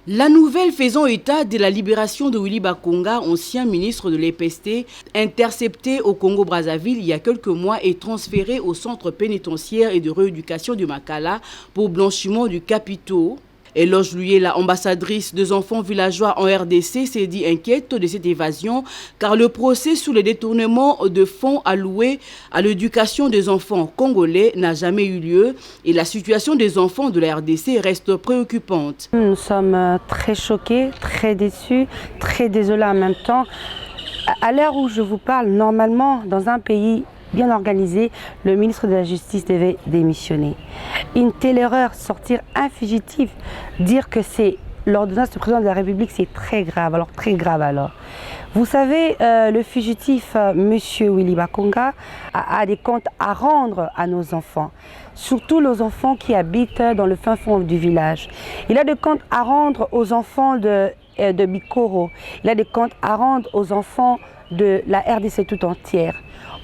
La nouvelle faisant état de la libération de Willy Bakonga, ancien ministre de l'EPST, intercepté au Congo-Brazzaville il y a quelques mois et transféré au centre pénitentiaire et de rééducation du Makala pour blanchiment du capitaux. Eloge Luyela, ambassadrice des enfants villageois en RDC, s'est dit inquiète de cette évasion car le procès sur le détournement de fonds alloués à l'éducation des enfants congolais n'a jamais eu lieu et la situation des enfants de la RDC reste préoccupante. Nous sommes très choqués, très déçus, très désolés en même temps. À l'heure où je vous parle, normalement, dans un pays bien organisé, le ministre de la Justice devait démissionner. Une telle erreur, sortir un fugitif, dire que c'est l'ordonnance du président de la République, c'est très grave. Alors, très grave alors. Vous savez, le fugitif, monsieur Willy Bakonga, a des comptes à rendre à nos enfants. Surtout nos enfants qui habitent dans le fin fond du village. Il a des comptes à rendre aux enfants de Bikoro. Il a des comptes à rendre aux enfants de la RDC tout entière.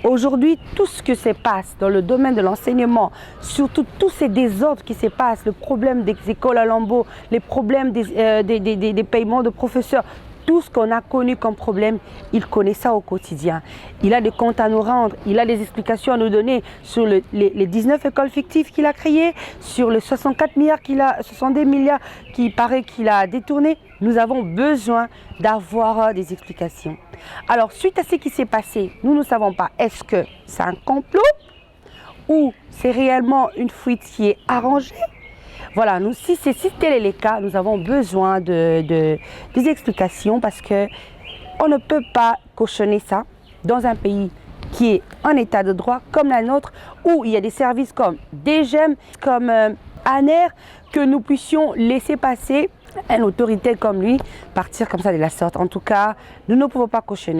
Aujourd'hui, tout ce qui se passe dans le domaine de l'enseignement, surtout tous ces désordres qui se passent, le problème des écoles à lambeaux, les problèmes des paiements de professeurs, tout ce qu'on a connu comme problème, il connaît ça au quotidien. Il a des comptes à nous rendre, il a des explications à nous donner sur les 19 écoles fictives qu'il a créées, sur les 64 milliards 62 milliards qui paraît qu'il a détournés. Nous avons besoin d'avoir des explications. Alors, suite à ce qui s'est passé, nous ne savons pas, est-ce que c'est un complot ou c'est réellement une fuite qui est arrangée? Voilà, nous, si tel est le cas, nous avons besoin des explications parce qu'on ne peut pas cautionner ça dans un pays qui est en état de droit comme la nôtre, où il y a des services comme DGEM, comme ANER, que nous puissions laisser passer une autorité comme lui partir comme ça de la sorte. En tout cas, nous ne pouvons pas cautionner.